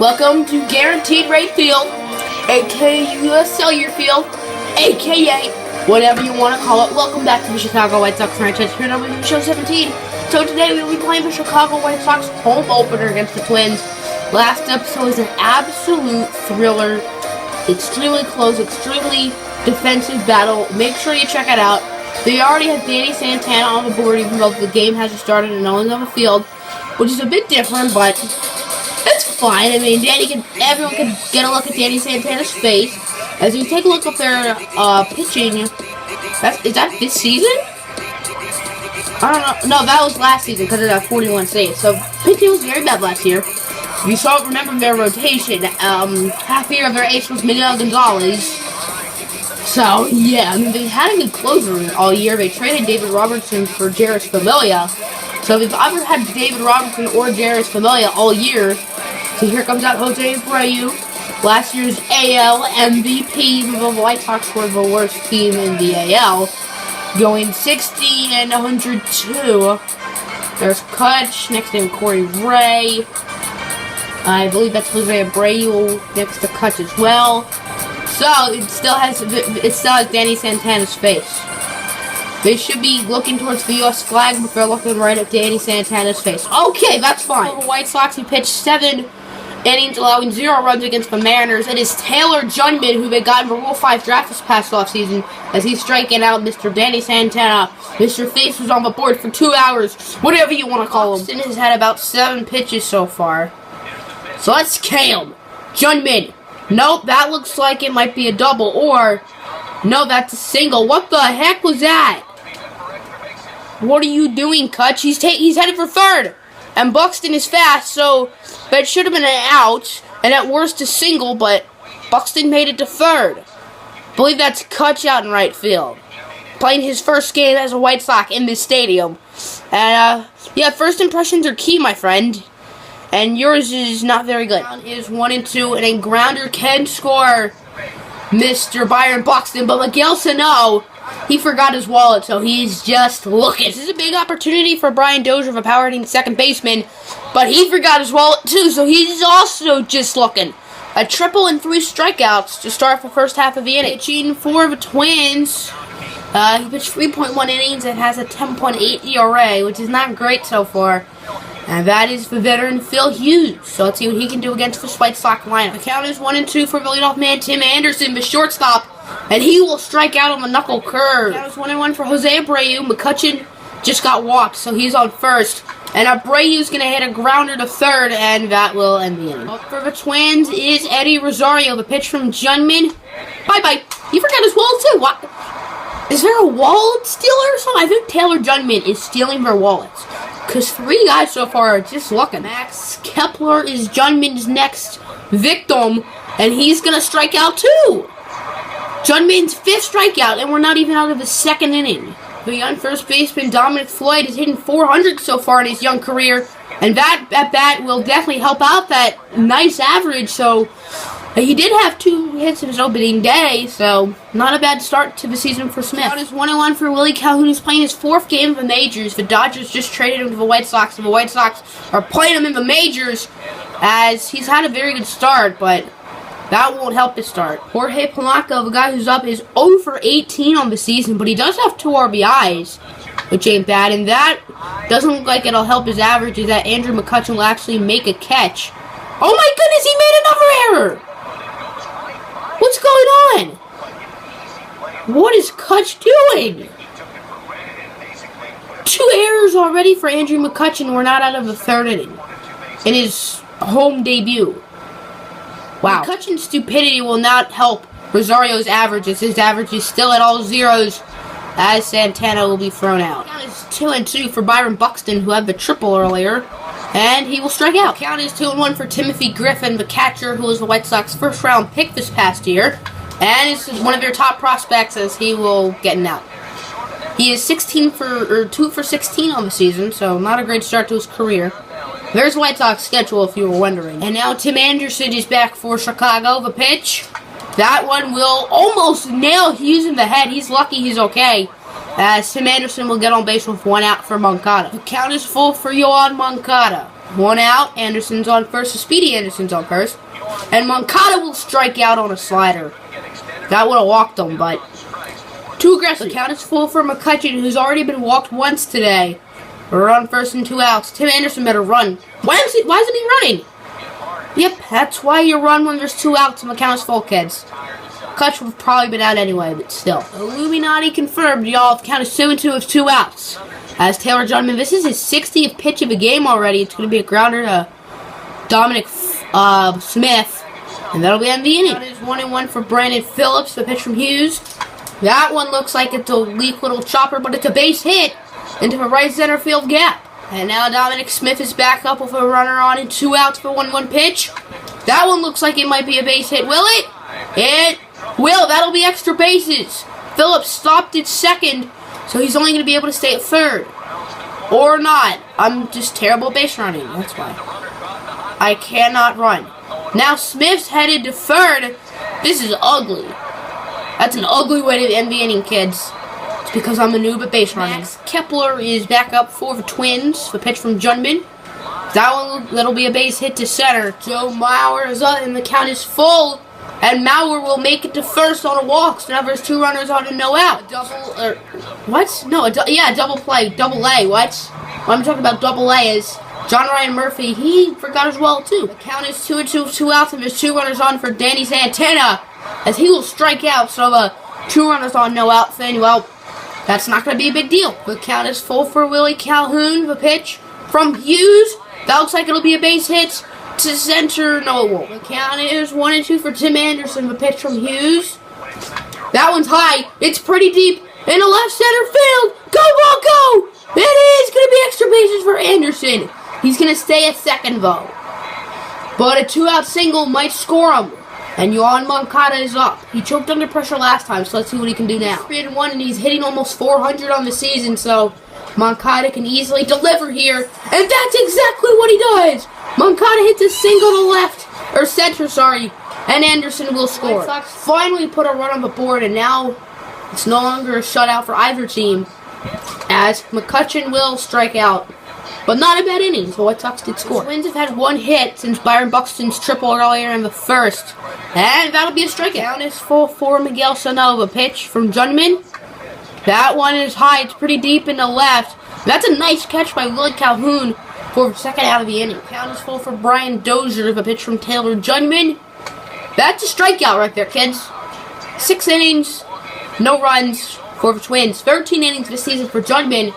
Welcome to Guaranteed Rate Field, aka U.S. Cellular Field, aka whatever you want to call it. Welcome back to the Chicago White Sox franchise. Here number show 17. So today we will be playing the Chicago White Sox home opener against the Twins. Last episode was an absolute thriller, extremely close, extremely defensive battle. Make sure you check it out. They already have Danny Santana on the board, even though the game hasn't started and no one's on the field, which is a bit different, but it's fine. I mean, everyone can get a look at Danny Santana's face. As you take a look up there, pitching. Is that this season? I don't know. No, that was last season because of that 41 saves. So pitching was very bad last year. You saw, remember their rotation. Half year of their ace was Miguel Gonzalez. So yeah, I mean they had a good closer all year. They traded David Robertson for Jeurys Familia. So they've either had David Robertson or Jeurys Familia all year. So here comes out Jose Abreu, last year's AL MVP. The White Sox were the worst team in the AL, going 60 and 102. There's Kutch, next name Corey Ray. I believe that's Jose Abreu next to Kutch as well. So it still has Danny Santana's face. They should be looking towards the U.S. flag, but they're looking right at Danny Santana's face. Okay, that's fine. The White Sox, who pitched 7 innings, allowing 0 runs against the Mariners. It is Taylor Jungmann, who they got in the Rule 5 draft this past offseason, as he's striking out Mr. Danny Santana. Mr. Face was on the board for 2 hours, whatever you want to call him. Austin has had about 7 pitches so far. So let's K him. Jungmann. Nope, that looks like it might be a double, or no, that's a single. What the heck was that? What are you doing, Kutch? He's headed for third, and Buxton is fast, so that should have been an out, and at worst a single, but Buxton made it to third. I believe that's Kutch out in right field, playing his first game as a White Sox in this stadium. And yeah, first impressions are key, my friend. And yours is not very good. Is 1-2, and a grounder can score Mr. Byron Buxton, but Miguel Sano, he forgot his wallet, so he's just looking. This is a big opportunity for Brian Dozier, the power hitting second baseman, but he forgot his wallet too, so he's also just looking. A triple and 3 strikeouts to start the first half of the inning. Pitching for the Twins. He pitched 3.1 innings and has a 10.8 ERA, which is not great so far. And that is the veteran Phil Hughes. So let's see what he can do against the White Sox lineup. The count is 1-2 for the leadoff man Tim Anderson, the shortstop, and he will strike out on the knuckle curve. The count is 1-1 for Jose Abreu. McCutchen just got walked, so he's on first. And Abreu's going to hit a grounder to third, and that will end the inning. Up for the Twins is Eddie Rosario, the pitch from Jungmann. Bye-bye. He forgot his wallet too. What? Is there a wallet stealer or something? I think Taylor Jungmann is stealing their wallets, because 3 guys so far are just looking. Max Kepler is Jungmann's next victim, and he's going to strike out too. Jungmann's 5th strikeout, and we're not even out of the 2nd inning. The young first baseman Dominic Floyd is hitting 400 so far in his young career, and that at bat will definitely help out that nice average. So he did have 2 hits in his opening day, so not a bad start to the season for Smith. It is 1-1 for Willie Calhoun, who's playing his 4th game of the majors. The Dodgers just traded him to the White Sox, and the White Sox are playing him in the majors, as he's had a very good start, but that won't help his start. Jorge Polanco, the guy who's up, is 0 for 18 on the season, but he does have 2 RBIs, which ain't bad, and that doesn't look like it'll help his averages, that Andrew McCutchen will actually make a catch. Oh my goodness, he made another error! What's going on? What is Kutch doing? 2 errors already for Andrew McCutchen. We're not out of the 3rd inning in his home debut. Wow. McCutchen's stupidity will not help Rosario's averages. His average is still at all zeros, as Santana will be thrown out. Count is 2-2 for Byron Buxton, who had the triple earlier, and he will strike out. Count is 2-1 for Timothy Griffin, the catcher, who was the White Sox 1st-round pick this past year, and is one of their top prospects, as he will get an out. He is 2 for 16 on the season, so not a great start to his career. There's the White Sox schedule, if you were wondering. And now Tim Anderson is back for Chicago. The pitch, that one will almost nail Hughes in the head. He's lucky he's okay, as Tim Anderson will get on base with 1 out for Moncada. The count is full for Yoan Moncada. One out. Anderson's on first. So Speedy Anderson's on first. And Moncada will strike out on a slider. That would have walked him, but too aggressive. The count is full for McCutcheon, who's already been walked once today. We're on first and 2 outs. Tim Anderson better run. Why isn't he running? Yep, that's why you run when there's 2 outs and the count is full, kids. Kutch would have probably been out anyway, but still. Illuminati confirmed, y'all. The count is 7-2 with 2 outs. As Taylor Judman, this is his 60th pitch of the game already. It's going to be a grounder to Dominic Smith. And that'll be end the inning. That is 1-1 for Brandon Phillips, the pitch from Hughes. That one looks like it's a weak little chopper, but it's a base hit into the right center field gap. And now Dominic Smith is back up with a runner on and 2 outs for 1-1 pitch. That one looks like it might be a base hit. Will it? It will. That'll be extra bases. Phillips stopped at second, so he's only going to be able to stay at third. Or not. I'm just terrible base running. That's why. I cannot run. Now Smith's headed to third. This is ugly. That's an ugly way to end the inning, kids. It's because I'm a noob at base running. Max Kepler is back up for the Twins. The pitch from Judman. That'll be a base hit to center. Joe Mauer is up, and the count is full. And Mauer will make it to first on a walk. So now there's 2 runners on and no out. What? No, double play. Double A. What? What I'm talking about double A is John Ryan Murphy. He forgot as well, too. The count is 2-2 with 2 outs, and there's 2 runners on for Danny Santana, as he will strike out. So the 2 runners on, no out thing. Well, that's not going to be a big deal. The count is full for Willie Calhoun. The pitch from Hughes. That looks like it'll be a base hit to center. No, it won't. The count is 1-2 for Tim Anderson. The pitch from Hughes. That one's high. It's pretty deep in the left center field. Go, ball, go! It is going to be extra bases for Anderson. He's going to stay at second, though. But a 2-out single might score him. And Yohan Moncada is up. He choked under pressure last time, so let's see what he can do now. 3-1, and he's hitting almost 400 on the season, so Moncada can easily deliver here. And that's exactly what he does. Moncada hits a single to left, or center, sorry, and Anderson will score. White Sox finally put a run on the board, and now it's no longer a shutout for either team, as McCutcheon will strike out. But not a bad inning, so White Sox did score. The Twins have had 1 hit since Byron Buxton's triple earlier in the first. And that'll be a strikeout. Count is full for Miguel Sano. A pitch from Judman. That one is high. It's pretty deep in the left. That's a nice catch by Willie Calhoun for the second out of the inning. Count is full for Brian Dozier. A pitch from Taylor Judman. That's a strikeout right there, kids. 6 innings, no runs for the Twins. 13 innings this season for Judman.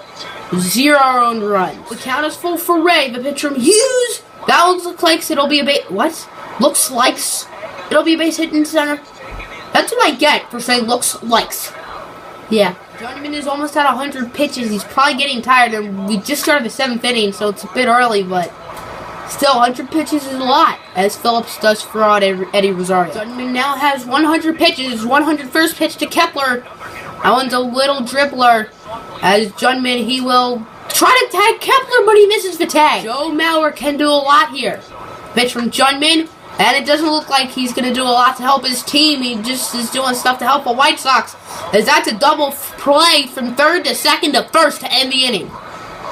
0 earned runs. The count is full for Ray. The pitch from Hughes. That looks like it'll be a base. What? Looks like it'll be a base hit in center. That's what I get for saying looks likes. Yeah. Judman is almost at 100 pitches. He's probably getting tired, and we just started the 7th inning, so it's a bit early, but still, 100 pitches is a lot, as Phillips does for Eddie Rosario. Judman now has 100 pitches. 101st pitch to Kepler. That one's a little dribbler. As Judman, he will try to tag Kepler, but he misses the tag. Joe Mauer can do a lot here. Pitch from Judman, and it doesn't look like he's going to do a lot to help his team. He just is doing stuff to help the White Sox, as that's a double play from third to second to first to end the inning.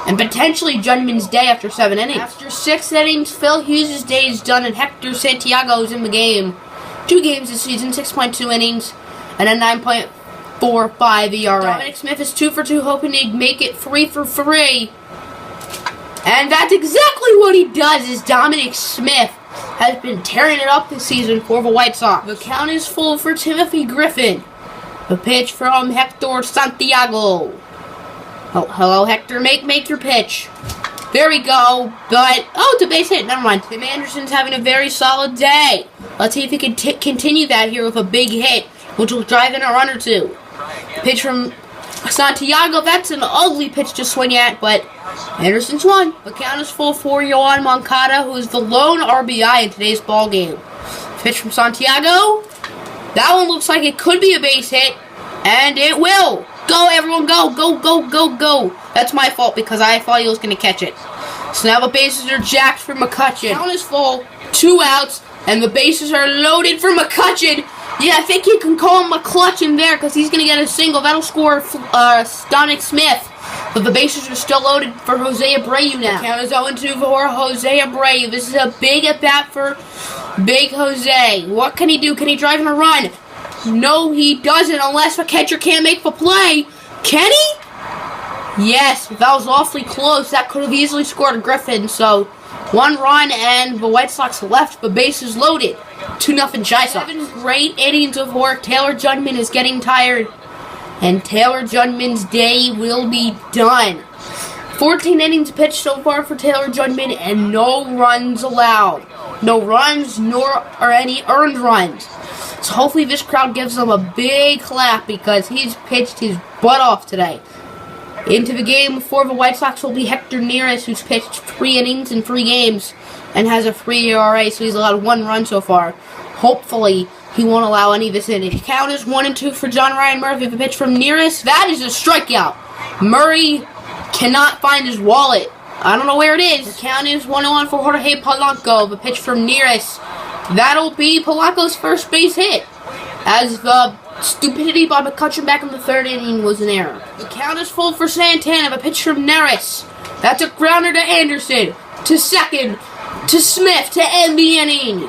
And potentially Judman's day after 7 innings. After 6 innings, Phil Hughes' day is done, and Hector Santiago is in the game. 2 games this season, 6.2 innings, and a 9.45 ERA. Dominic Smith is 2 for 2, hoping to make it 3 for 3. And that's exactly what he does, as Dominic Smith has been tearing it up this season for the White Sox. The count is full for Timothy Griffin. The pitch from Hector Santiago. Hello, Hector. Make your pitch. There we go. But, it's a base hit. Never mind. Tim Anderson's having a very solid day. Let's see if he can continue that here with a big hit, which will drive in a run or 2. Pitch from Santiago. That's an ugly pitch to swing at, but Anderson's won. The count is full for Yohan Moncada, who is the lone RBI in today's ball game. Pitch from Santiago. That one looks like it could be a base hit, and it will. Go, everyone, go, go, go, go, go. That's my fault because I thought he was going to catch it. So now the bases are jacked for McCutcheon. Count is full, 2 outs, and the bases are loaded for McCutcheon. Yeah, I think you can call him McClutcheon there because he's going to get a single. That'll score Dominic Smith. But the bases are still loaded for Jose Abreu now. The count is 0-2 for Jose Abreu. This is a big at-bat for Big Jose. What can he do? Can he drive in a run? No, he doesn't, unless the catcher can't make the play. Can he? Yes, that was awfully close. That could have easily scored a Griffin. So, 1 run, and the White Sox left, but bases loaded. 2-0 Shy Sox. 7 great innings of work. Taylor Judman is getting tired, and Taylor Judman's day will be done. 14 innings pitched so far for Taylor Judman, and no runs allowed. No runs, nor any earned runs. So hopefully this crowd gives him a big clap, because he's pitched his butt off today. Into the game for the White Sox will be Hector Neris, who's pitched 3 innings in 3 games and has a 3 ERA, so he's allowed 1 run so far. Hopefully, he won't allow any of this in. The count is 1-2 for John Ryan Murphy. The pitch from Neris, that is a strikeout. Murray cannot find his wallet. I don't know where it is. The count is 1-1 for Jorge Polanco. The pitch from Neris, that'll be Polanco's first base hit, as the stupidity by McCutcheon back in the 3rd inning was an error. The count is full for Santana. The pitch from Neris, that's a grounder to Anderson, to second, to Smith to end the inning.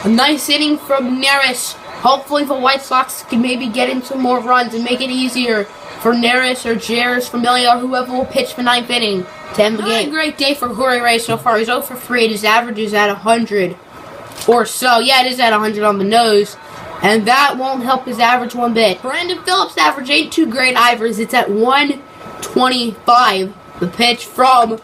A nice inning from Neris. Hopefully the White Sox can maybe get in some more runs and make it easier for Neris or Jeurys Familia or whoever will pitch the 9th inning to end the game. Not a great day for Jorge Reyes so far. He's 0 for 3 and his average is at 100 or so. Yeah, it is at 100 on the nose, and that won't help his average one bit. Brandon Phillips' average ain't too great either. It's at 125. The pitch from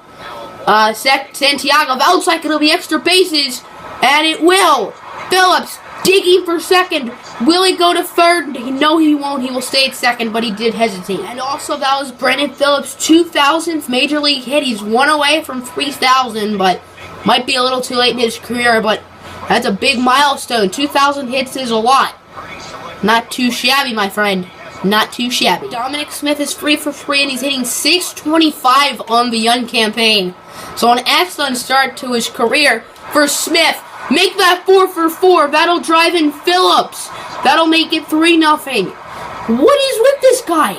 Santiago. That looks like it'll be extra bases, and it will. Phillips digging for second. Will he go to third? No, he won't. He will stay at second, but he did hesitate. And also, that was Brandon Phillips' 2,000th Major League hit. He's 1 away from 3,000, but might be a little too late in his career, but that's a big milestone. 2,000 hits is a lot. Not too shabby, my friend. Not too shabby. Dominic Smith is 3 for 3, and he's hitting .625 on the Young campaign. So an excellent start to his career for Smith. Make that 4 for 4. That'll drive in Phillips. That'll make it 3-0. What is with this guy?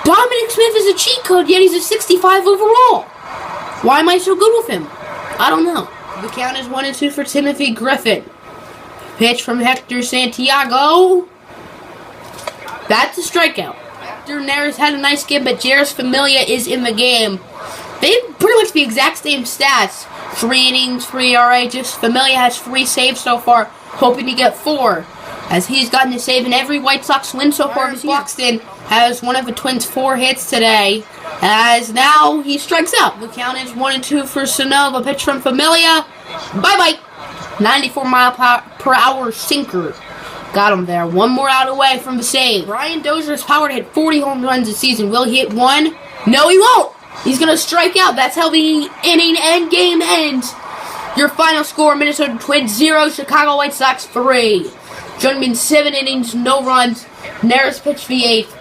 Dominic Smith is a cheat code, yet he's a 65 overall. Why am I so good with him? I don't know. The count is 1-2 for Timothy Griffin. Pitch from Hector Santiago. That's a strikeout. Hector Neris had a nice game, but Jeurys Familia is in the game. They have pretty much the exact same stats. 3 innings, 3 ERA. Just Familia has 3 saves so far, hoping to get 4, as he's gotten a save in every White Sox win so far. Buxton has one of the Twins' 4 hits today, as now he strikes out. The count is 1-2 for Sano. A pitch from Familia. Bye-bye. 94-mile-per-hour sinker. Got him there. 1 more out away from the save. Brian Dozier's power to hit 40 home runs this season. Will he hit 1? No, he won't. He's going to strike out. That's how the inning and game ends. Your final score, Minnesota Twins 0, Chicago White Sox 3. Judman 7 innings, no runs. Neris pitched the 8th.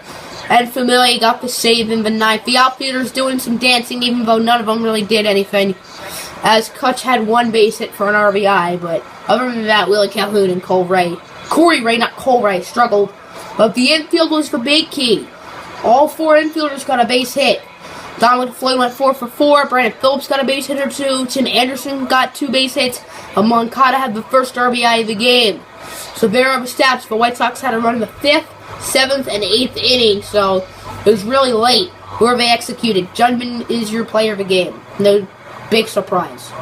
And Familia got the save in the 9th. The outfielders doing some dancing, even though none of them really did anything, as Kutch had 1 base hit for an RBI. But other than that, Willie Calhoun and Corey Ray, not Cole Ray, struggled. But the infield was the big key. All 4 infielders got a base hit. Dominic Floyd went 4 for 4. Brandon Phillips got a base hit or 2. Tim Anderson got 2 base hits. And Moncada had the first RBI of the game. So there are the stats. The White Sox had a run in the 5th, 7th, and 8th inning. So it was really late. Whoever they executed. Judman is your player of the game. No big surprise.